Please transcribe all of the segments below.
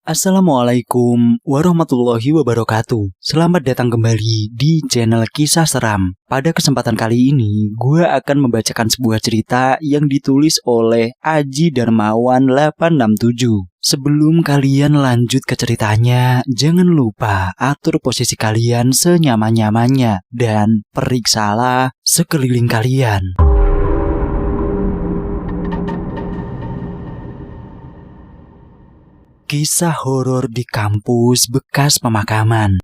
Assalamualaikum warahmatullahi wabarakatuh. Selamat datang kembali di channel Kisah Seram. Pada kesempatan kali ini, gue akan membacakan sebuah cerita yang ditulis oleh Aji Darmawan 867. Sebelum kalian lanjut ke ceritanya, jangan lupa atur posisi kalian senyaman-nyamannya dan periksalah sekeliling kalian. Kisah horor di kampus bekas pemakaman.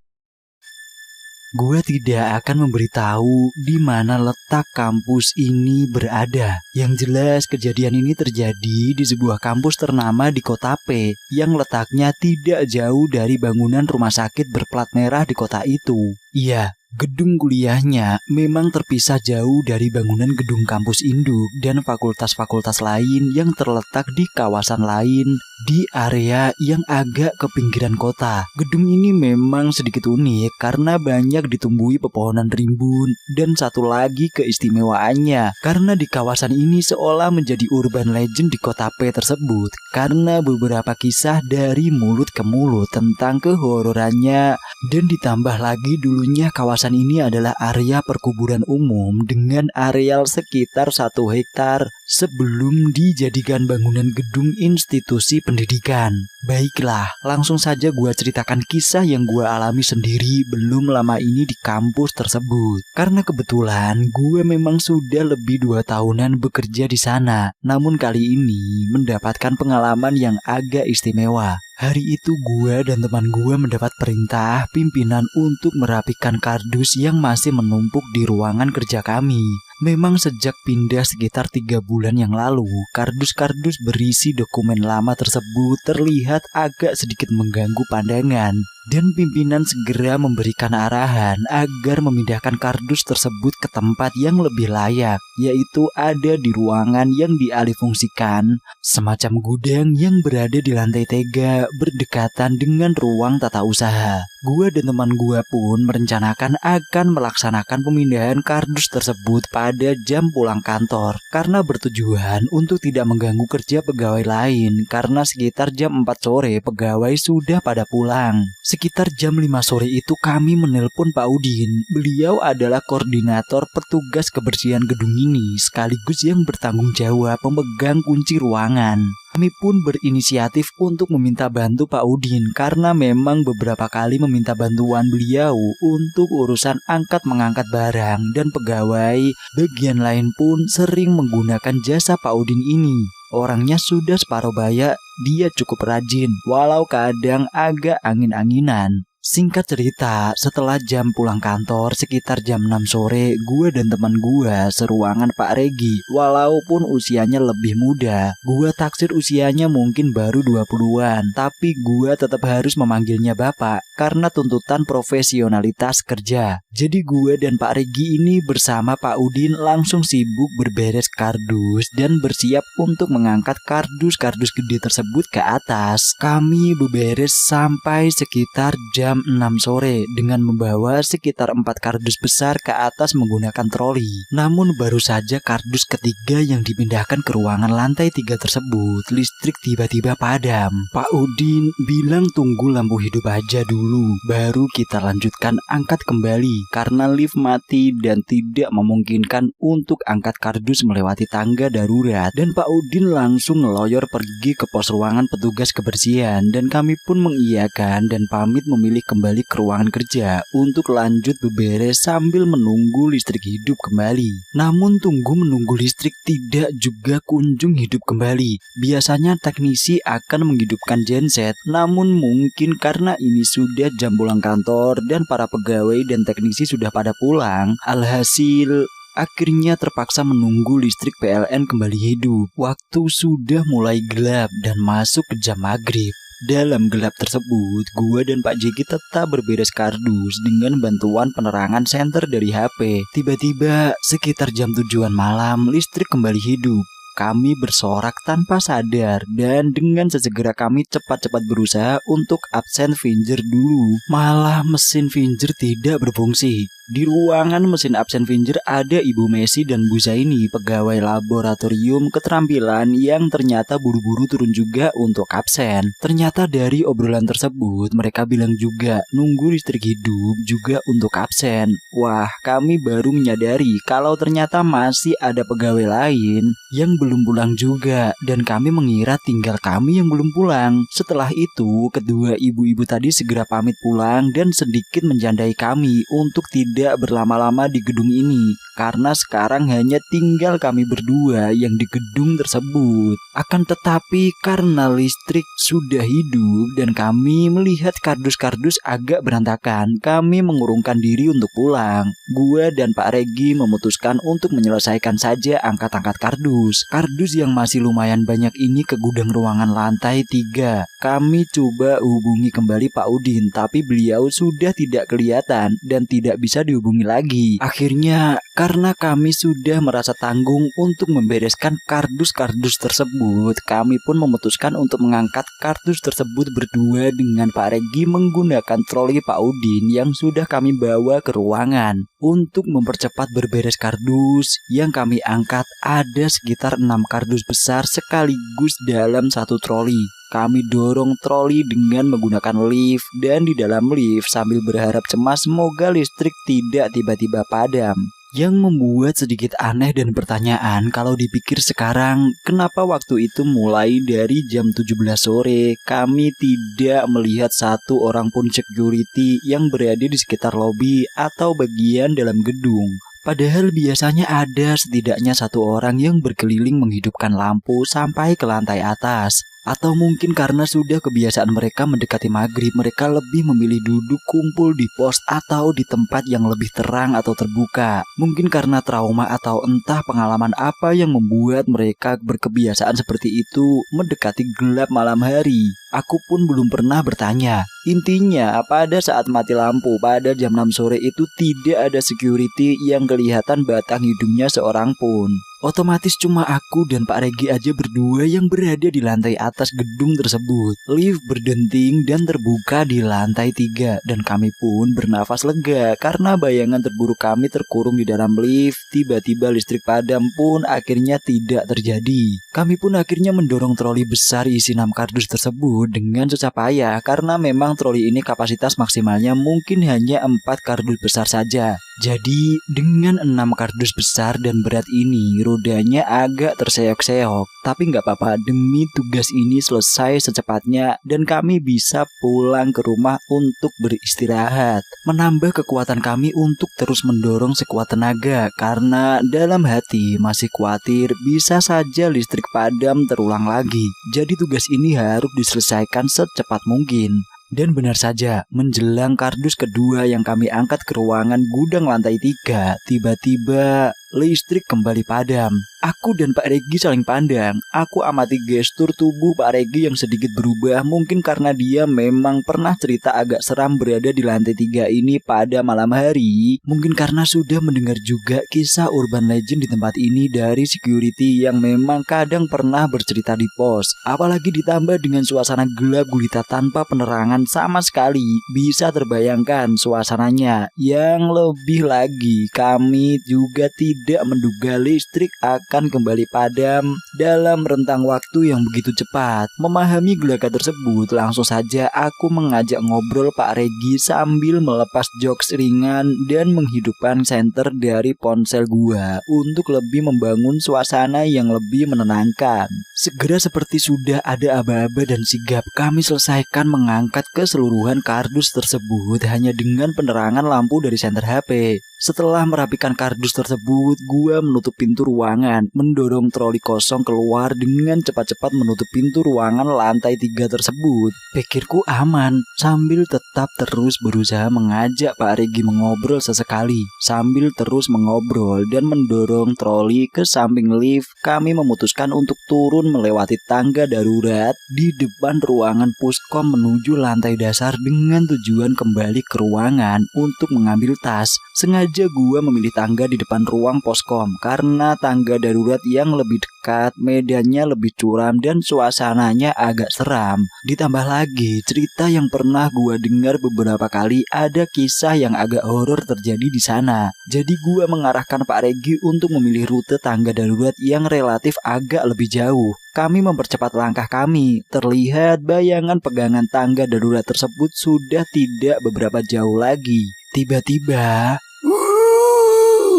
Gue tidak akan memberitahu di mana letak kampus ini berada. Yang jelas kejadian ini terjadi di sebuah kampus ternama di kota P yang letaknya tidak jauh dari bangunan rumah sakit berplat merah di kota itu. Iya, gedung kuliahnya memang terpisah jauh dari bangunan gedung kampus induk dan fakultas-fakultas lain yang terletak di kawasan lain di area yang agak ke pinggiran kota. Gedung ini memang sedikit unik karena banyak ditumbuhi pepohonan rimbun, dan satu lagi keistimewaannya karena di kawasan ini seolah menjadi urban legend di kota P tersebut karena beberapa kisah dari mulut ke mulut tentang kehororannya, dan ditambah lagi dulunya kawasan ini adalah area perkuburan umum dengan areal sekitar 1 hektar sebelum dijadikan bangunan gedung institusi pendidikan. Baiklah, langsung saja gua ceritakan kisah yang gua alami sendiri belum lama ini di kampus tersebut. Karena kebetulan gue memang sudah lebih 2 tahunan bekerja di sana, namun kali ini mendapatkan pengalaman yang agak istimewa. Hari itu gue dan teman gue mendapat perintah pimpinan untuk merapikan kardus yang masih menumpuk di ruangan kerja kami. Memang sejak pindah sekitar 3 bulan yang lalu, kardus-kardus berisi dokumen lama tersebut terlihat agak sedikit mengganggu pandangan, dan pimpinan segera memberikan arahan agar memindahkan kardus tersebut ke tempat yang lebih layak, yaitu ada di ruangan yang dialihfungsikan, semacam gudang yang berada di lantai 3 berdekatan dengan ruang tata usaha. Gua dan teman gua pun merencanakan akan melaksanakan pemindahan kardus tersebut pada jam pulang kantor karena bertujuan untuk tidak mengganggu kerja pegawai lain, karena sekitar jam 4 sore pegawai sudah pada pulang. Sekitar jam 5 sore itu kami menelpon Pak Udin. Beliau adalah koordinator petugas kebersihan gedung ini sekaligus yang bertanggung jawab memegang kunci ruangan. Kami pun berinisiatif untuk meminta bantu Pak Udin karena memang beberapa kali meminta bantuan beliau untuk urusan angkat-mengangkat barang, dan pegawai bagian lain pun sering menggunakan jasa Pak Udin ini. Orangnya sudah separuh baya, dia cukup rajin walau kadang agak angin-anginan. Singkat cerita, setelah jam pulang kantor sekitar jam 6 sore, gue dan teman gue seruangan Pak Regi. Walaupun usianya lebih muda, gue taksir usianya mungkin baru 20-an, tapi gue tetap harus memanggilnya Bapak karena tuntutan profesionalitas kerja. Jadi gue dan Pak Regi ini bersama Pak Udin langsung sibuk berberes kardus dan bersiap untuk mengangkat kardus-kardus gede tersebut ke atas. Kami beberes sampai sekitar jam 6 sore dengan membawa sekitar 4 kardus besar ke atas menggunakan troli. Namun baru saja kardus ketiga yang dipindahkan ke ruangan lantai 3 tersebut, listrik tiba-tiba padam. Pak Udin bilang tunggu lampu hidup aja dulu, baru kita lanjutkan angkat kembali karena lift mati dan tidak memungkinkan untuk angkat kardus melewati tangga darurat. Dan Pak Udin langsung ngeloyor pergi ke pos ruangan petugas kebersihan, dan kami pun mengiyakan dan pamit memilih kembali ke ruangan kerja untuk lanjut beberes sambil menunggu listrik hidup kembali. Namun tunggu menunggu listrik tidak juga kunjung hidup kembali. Biasanya teknisi akan menghidupkan genset, namun mungkin karena ini sudah jam pulang kantor dan para pegawai dan teknisi sudah pada pulang, alhasil akhirnya terpaksa menunggu listrik PLN kembali hidup. Waktu sudah mulai gelap dan masuk ke jam maghrib. Dalam gelap tersebut, gue dan Pak Jeki tetap berberes kardus dengan bantuan penerangan senter dari HP. Tiba-tiba, sekitar jam 7-an malam, listrik kembali hidup. Kami bersorak tanpa sadar, dan dengan sesegera kami cepat-cepat berusaha untuk absen Finger dulu. Malah mesin Finger tidak berfungsi. Di ruangan mesin absen Finger ada Ibu Messi dan Bu Zaini, pegawai laboratorium keterampilan yang ternyata buru-buru turun juga untuk absen. Ternyata dari obrolan tersebut mereka bilang juga nunggu listrik hidup juga untuk absen. Wah, kami baru menyadari kalau ternyata masih ada pegawai lain yang belum pulang juga, dan kami mengira tinggal kami yang belum pulang. Setelah itu, kedua ibu-ibu tadi segera pamit pulang dan sedikit menjandai kami untuk tidak berlama-lama di gedung ini, karena sekarang hanya tinggal kami berdua yang di gedung tersebut. Akan tetapi karena listrik sudah hidup dan kami melihat kardus-kardus agak berantakan, kami mengurungkan diri untuk pulang. Gua dan Pak Regi memutuskan untuk menyelesaikan saja angkat-angkat kardus. Kardus yang masih lumayan banyak ini ke gudang ruangan lantai 3. Kami coba hubungi kembali Pak Udin, tapi beliau sudah tidak kelihatan dan tidak bisa dihubungi lagi. Akhirnya, karena kami sudah merasa tanggung untuk membereskan kardus-kardus tersebut, kami pun memutuskan untuk mengangkat kardus tersebut berdua dengan Pak Regi menggunakan troli Pak Udin yang sudah kami bawa ke ruangan. Untuk mempercepat berberes kardus yang kami angkat, ada sekitar 6 kardus besar sekaligus dalam satu troli. Kami dorong troli dengan menggunakan lift, dan di dalam lift sambil berharap cemas semoga listrik tidak tiba-tiba padam. Yang membuat sedikit aneh dan pertanyaan kalau dipikir sekarang, kenapa waktu itu mulai dari jam 17 sore kami tidak melihat satu orang pun security yang berada di sekitar lobi atau bagian dalam gedung. Padahal biasanya ada setidaknya satu orang yang berkeliling menghidupkan lampu sampai ke lantai atas. Atau mungkin karena sudah kebiasaan mereka mendekati maghrib, mereka lebih memilih duduk kumpul di pos atau di tempat yang lebih terang atau terbuka. Mungkin karena trauma atau entah pengalaman apa yang membuat mereka berkebiasaan seperti itu mendekati gelap malam hari. Aku pun belum pernah bertanya. Intinya, pada saat mati lampu pada jam 6 sore itu tidak ada security yang kelihatan batang hidungnya seorang pun. Otomatis cuma aku dan Pak Regi aja berdua yang berada di lantai atas gedung tersebut. Lift berdenting dan terbuka di lantai 3 dan kami pun bernafas lega karena bayangan terburuk kami terkurung di dalam lift. Tiba-tiba listrik padam pun akhirnya tidak terjadi. Kami pun akhirnya mendorong troli besar isi 6 kardus tersebut dengan susah payah karena memang troli ini kapasitas maksimalnya mungkin hanya 4 kardus besar saja. Jadi dengan 6 kardus besar dan berat ini, rodanya agak terseok-seok. Tapi nggak apa-apa, demi tugas ini selesai secepatnya dan kami bisa pulang ke rumah untuk beristirahat. Menambah kekuatan kami untuk terus mendorong sekuat tenaga karena dalam hati masih khawatir bisa saja listrik padam terulang lagi. Jadi tugas ini harus diselesaikan secepat mungkin. Dan benar saja, menjelang kardus kedua yang kami angkat ke ruangan gudang lantai 3, tiba-tiba listrik kembali padam. Aku dan Pak Regi saling pandang. Aku amati gestur tubuh Pak Regi yang sedikit berubah, mungkin karena dia memang pernah cerita agak seram berada di lantai 3 ini pada malam hari. Mungkin karena sudah mendengar juga kisah urban legend di tempat ini dari security yang memang kadang pernah bercerita di pos. Apalagi ditambah dengan suasana gelap gulita tanpa penerangan sama sekali, bisa terbayangkan suasananya. Yang lebih lagi, kami juga tidak menduga listrik akan kembali padam dalam rentang waktu yang begitu cepat. Memahami gelagat tersebut, langsung saja aku mengajak ngobrol Pak Regi sambil melepas jokes ringan dan menghidupkan senter dari ponsel gua untuk lebih membangun suasana yang lebih menenangkan. Segera seperti sudah ada aba-aba dan sigap, kami selesaikan mengangkat keseluruhan kardus tersebut hanya dengan penerangan lampu dari senter HP. Setelah merapikan kardus tersebut, gua menutup pintu ruangan, mendorong troli kosong keluar dengan cepat-cepat menutup pintu ruangan lantai 3 tersebut. Pikirku aman, sambil tetap terus berusaha mengajak Pak Regi mengobrol sesekali. Sambil terus mengobrol dan mendorong troli ke samping lift, kami memutuskan untuk turun melewati tangga darurat di depan ruangan puskom menuju lantai dasar dengan tujuan kembali ke ruangan untuk mengambil tas. Sengaja saja gua memilih tangga di depan ruang poskom karena tangga darurat yang lebih dekat, medannya lebih curam dan suasananya agak seram. Ditambah lagi cerita yang pernah gua dengar beberapa kali, ada kisah yang agak horor terjadi di sana. Jadi gua mengarahkan Pak Regi untuk memilih rute tangga darurat yang relatif agak lebih jauh. Kami mempercepat langkah kami. Terlihat bayangan pegangan tangga darurat tersebut sudah tidak beberapa jauh lagi. Tiba-tiba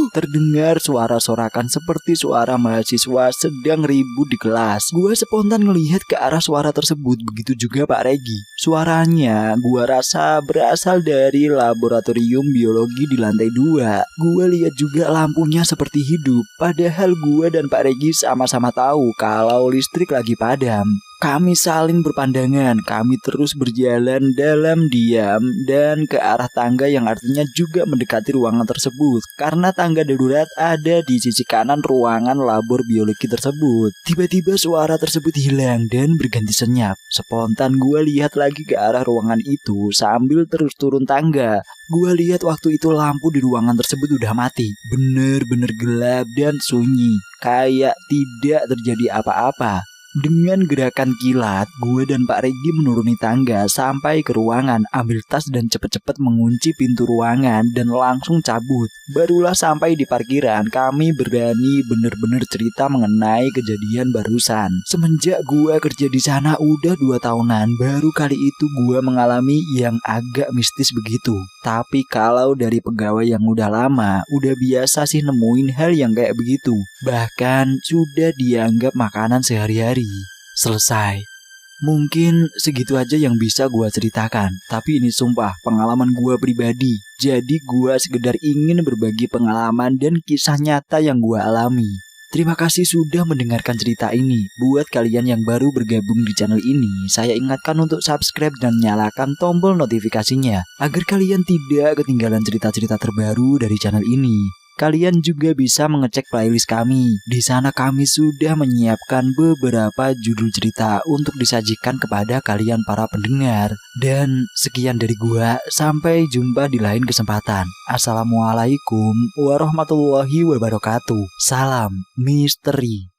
terdengar suara sorakan seperti suara mahasiswa sedang ribut di kelas. Gua spontan ngelihat ke arah suara tersebut, begitu juga Pak Regi. Suaranya gua rasa berasal dari laboratorium biologi di lantai 2. Gua lihat juga lampunya seperti hidup, padahal gua dan Pak Regi sama-sama tahu kalau listrik lagi padam. Kami saling berpandangan, kami terus berjalan dalam diam dan ke arah tangga yang artinya juga mendekati ruangan tersebut. Karena tangga darurat ada di sisi kanan ruangan labor biologi tersebut. Tiba-tiba suara tersebut hilang dan berganti senyap. Spontan gue lihat lagi ke arah ruangan itu sambil terus turun tangga. Gue lihat waktu itu lampu di ruangan tersebut udah mati. Bener-bener gelap dan sunyi, kayak tidak terjadi apa-apa. Dengan gerakan kilat, gue dan Pak Regi menuruni tangga sampai ke ruangan, ambil tas dan cepet-cepet mengunci pintu ruangan dan langsung cabut. Barulah sampai di parkiran, kami berani bener-bener cerita mengenai kejadian barusan. Semenjak gue kerja di sana udah 2 tahunan, baru kali itu gue mengalami yang agak mistis begitu. Tapi kalau dari pegawai yang udah lama, udah biasa sih nemuin hal yang kayak begitu. Bahkan sudah dianggap makanan sehari-hari. Selesai. Mungkin segitu aja yang bisa gua ceritakan. Tapi ini sumpah pengalaman gua pribadi. Jadi gua sekedar ingin berbagi pengalaman dan kisah nyata yang gua alami. Terima kasih sudah mendengarkan cerita ini. Buat kalian yang baru bergabung di channel ini, saya ingatkan untuk subscribe dan nyalakan tombol notifikasinya agar kalian tidak ketinggalan cerita-cerita terbaru dari channel ini. Kalian juga bisa mengecek playlist kami. Di sana kami sudah menyiapkan beberapa judul cerita untuk disajikan kepada kalian para pendengar. Dan sekian dari gua, sampai jumpa di lain kesempatan. Assalamualaikum warahmatullahi wabarakatuh. Salam misteri.